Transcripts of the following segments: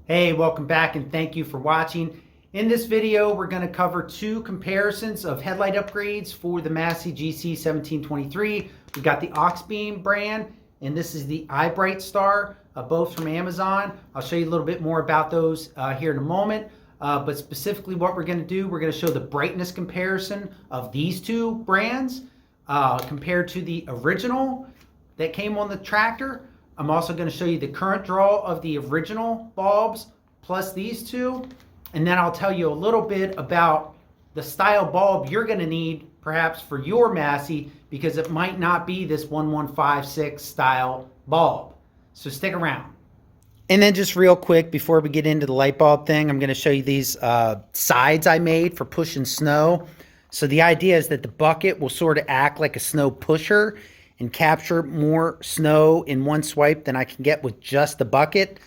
Hey, welcome back and thank you for watching. In this video, we're going to cover two comparisons of headlight upgrades for the Massey GC1723. We got the Auxbeam brand, and this is the iBrightstar, both from Amazon. I'll show you a little bit more about those here in a moment. But specifically what we're going to do, we're going to show the brightness comparison of these two brands compared to the original that came on the tractor. I'm also going to show you the current draw of the original bulbs plus these two. And then I'll tell you a little bit about the style bulb you're going to need perhaps for your Massey, because it might not be this 1156 style bulb. So stick around. And then just real quick, before we get into the light bulb thing, I'm going to show you these sides I made for pushing snow. So the idea is that the bucket will sort of act like a snow pusher and capture more snow in one swipe than I can get with just the bucket.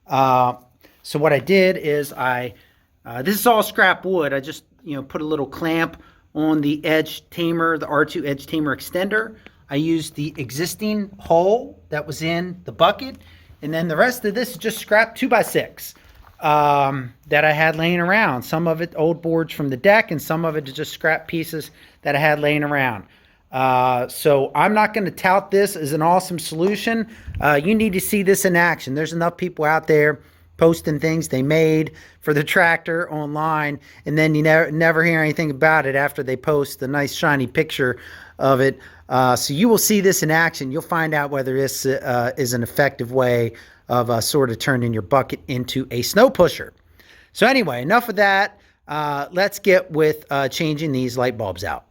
So what I did is this is all scrap wood. I just put a little clamp on the edge tamer, the R2 edge tamer extender. I used the existing hole that was in the bucket, and then the rest of this is just scrap 2x6 that I had laying around. Some of it old boards from the deck, and some of it is just scrap pieces that I had laying around. So I'm not going to tout this as an awesome solution. You need to see this in action. There's enough people out there posting things they made for the tractor online, and then you never hear anything about it after they post a nice shiny picture of it. So you will see this in action. You'll find out whether this is an effective way of sort of turning your bucket into a snow pusher. So anyway, enough of that. Let's get with changing these light bulbs out.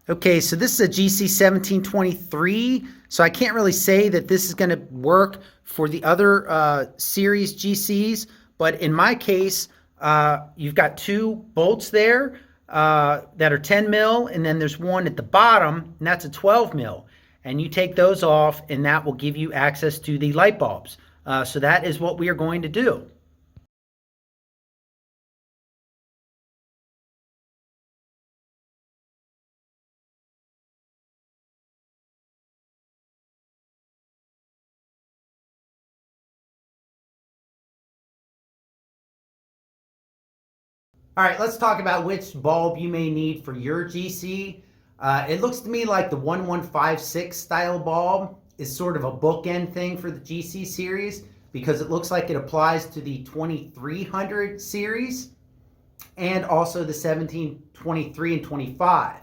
Okay, so this is a GC1723, so I can't really say that this is going to work for the other series GCs, but in my case, you've got two bolts there that are 10 mil, and then there's one at the bottom, and that's a 12 mil. And you take those off, and that will give you access to the light bulbs. So that is what we are going to do. All right, let's talk about which bulb you may need for your GC. It looks to me like the 1156 style bulb is sort of a bookend thing for the GC series, because it looks like it applies to the 2300 series and also the 1723 and 25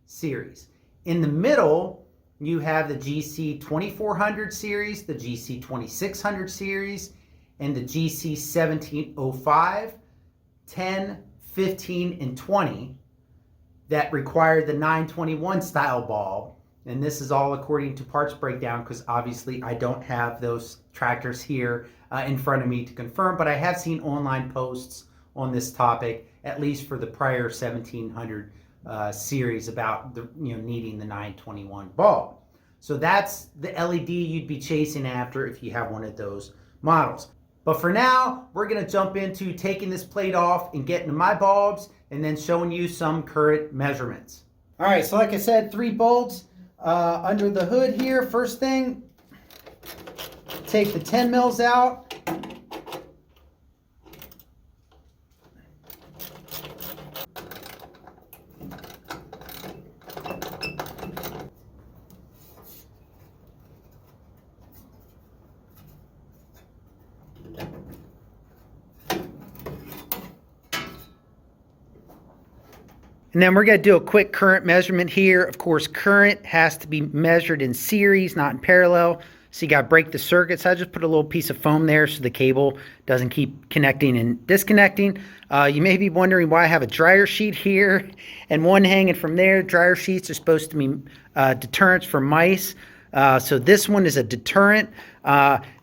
series. In the middle, you have the GC 2400 series, the GC 2600 series, and the GC 1705, 10, 15, and 20 that require the 921 style bulb. And this is all according to parts breakdown, because obviously I don't have those tractors here in front of me to confirm, but I have seen online posts on this topic, at least for the prior 1700 series, about the needing the 921 bulb. So that's the LED you'd be chasing after if you have one of those models. But for now, we're going to jump into taking this plate off and getting to my bulbs, and then showing you some current measurements. All right, so like I said, 3 bolts under the hood here. First thing, take the 10 mils out. And then we're going to do a quick current measurement here. Of course, current has to be measured in series, not in parallel. So you got to break the circuits. I just put a little piece of foam there so the cable doesn't keep connecting and disconnecting. You may be wondering why I have a dryer sheet here and one hanging from there. Dryer sheets are supposed to be deterrents for mice. So this one is a deterrent.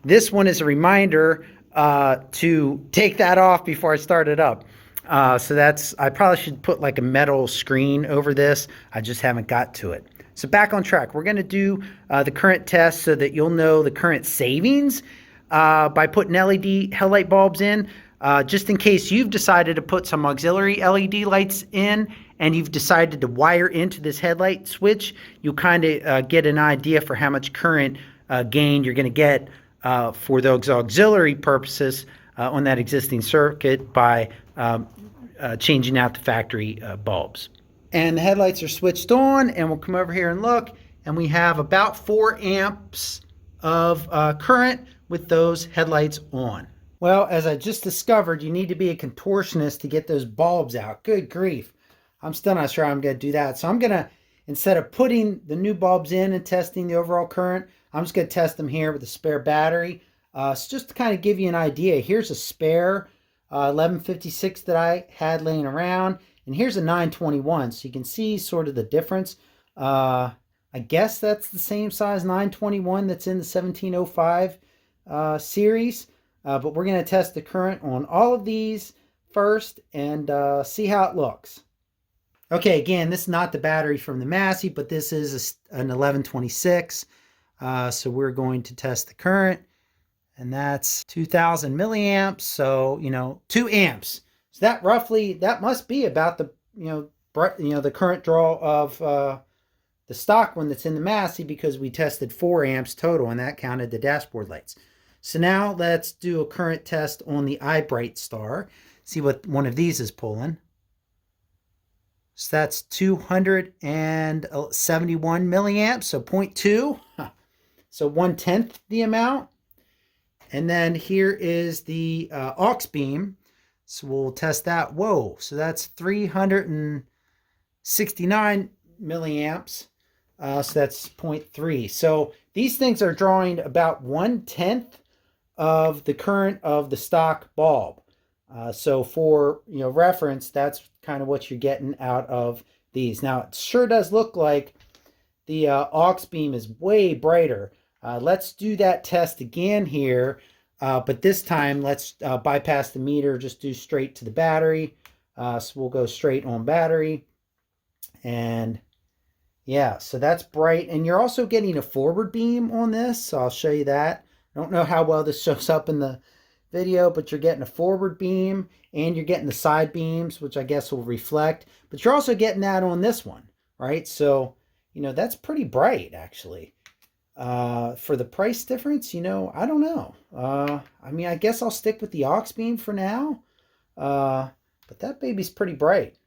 This one is a reminder to take that off before I start it up. So I probably should put like a metal screen over this. I just haven't got to it. So back on track. We're going to do the current test so that you'll know the current savings by putting LED headlight bulbs in. Just in case you've decided to put some auxiliary LED lights in and you've decided to wire into this headlight switch, you'll kind of get an idea for how much current gain you're going to get for those auxiliary purposes on that existing circuit by changing out the factory bulbs. And the headlights are switched on, and we'll come over here and look, and we have about 4 amps of current with those headlights on. Well, as I just discovered, you need to be a contortionist to get those bulbs out. Good grief. I'm still not sure how I'm going to do that. So I'm going to, instead of putting the new bulbs in and testing the overall current, I'm just going to test them here with a spare battery. So just to kind of give you an idea, here's a spare 1156 that I had laying around, and here's a 921. So you can see sort of the difference. I guess that's the same size 921 that's in the 1705 series. But we're going to test the current on all of these first and see how it looks. Okay, again, this is not the battery from the Massey, but this is an 1126. So we're going to test the current, and that's 2000 milliamps. So, 2 amps. So that roughly, that must be about the, the current draw of the stock one that's in the Massey, because we tested 4 amps total, and that counted the dashboard lights. So now let's do a current test on the iBrightstar. See what one of these is pulling. So that's 271 milliamps, so 0.2. So 1/10 the amount. And then here is the Auxbeam. So we'll test that. Whoa, so that's 369 milliamps. So that's 0.3. So these things are drawing about 1/10 of the current of the stock bulb. So for reference, that's kind of what you're getting out of these. Now it sure does look like the Auxbeam is way brighter. Let's do that test again here, but this time let's bypass the meter, just do straight to the battery. So we'll go straight on battery, and yeah, so that's bright. And you're also getting a forward beam on this, so I'll show you that. I don't know how well this shows up in the video, but you're getting a forward beam and you're getting the side beams, which I guess will reflect, but you're also getting that on this one, right? So, that's pretty bright actually. For the price difference, I don't know. I guess I'll stick with the Auxbeam for now, but that baby's pretty bright.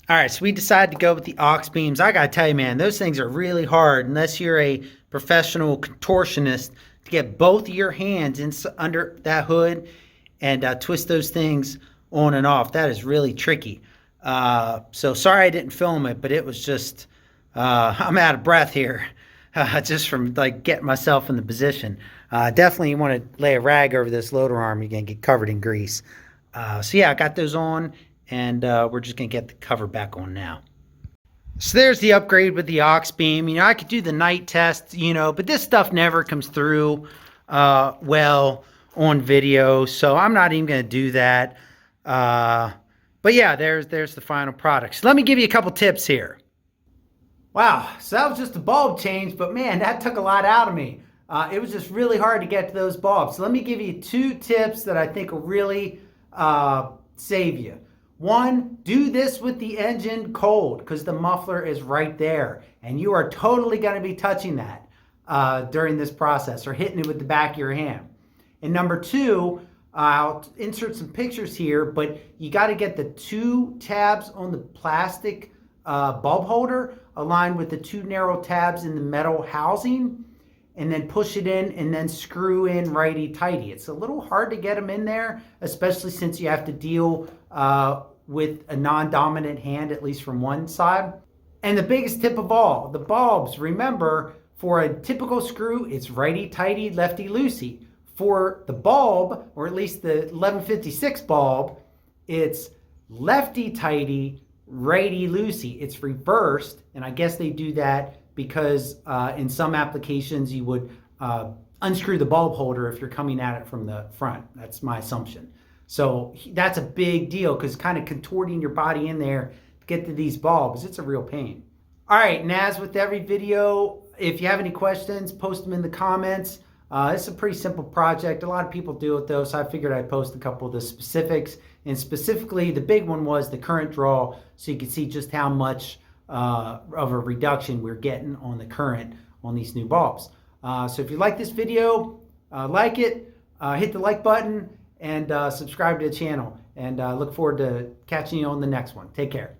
All right, so we decided to go with the Auxbeams. I gotta tell you, man, those things are really hard unless you're a professional contortionist to get both of your hands under that hood and twist those things on and off. That is really tricky. So sorry I didn't film it, but it was just, I'm out of breath here just from getting myself in the position. Definitely you want to lay a rag over this loader arm, you're gonna get covered in grease. So yeah, I got those on, and we're just going to get the cover back on now. So there's the upgrade with the Auxbeam. I could do the night test, but this stuff never comes through well on video, so I'm not even going to do that. But yeah, there's the final product. So let me give you a couple tips here. Wow, so that was just a bulb change, but man, that took a lot out of me. It was just really hard to get to those bulbs. So let me give you 2 tips that I think will really save you. 1, do this with the engine cold, because the muffler is right there, and you are totally going to be touching that during this process, or hitting it with the back of your hand. And number 2, I'll insert some pictures here, but you got to get the 2 tabs on the plastic bulb holder aligned with the 2 narrow tabs in the metal housing, and then push it in and then screw in righty-tighty. It's a little hard to get them in there, especially since you have to deal with a non-dominant hand, at least from one side. And the biggest tip of all, the bulbs, remember, for a typical screw, it's righty-tighty, lefty-loosey. For the bulb, or at least the 1156 bulb, it's lefty-tighty, righty-loosey. It's reversed, and I guess they do that because in some applications you would unscrew the bulb holder if you're coming at it from the front. That's my assumption. So that's a big deal, because kind of contorting your body in there to get to these bulbs, it's a real pain. All right, and as with every video, if you have any questions, post them in the comments. It's a pretty simple project. A lot of people do it though, so I figured I'd post a couple of the specifics. And specifically, the big one was the current draw, so you can see just how much of a reduction we're getting on the current on these new bulbs. So if you like this video, like it, hit the like button, and subscribe to the channel. And look forward to catching you on the next one. Take care.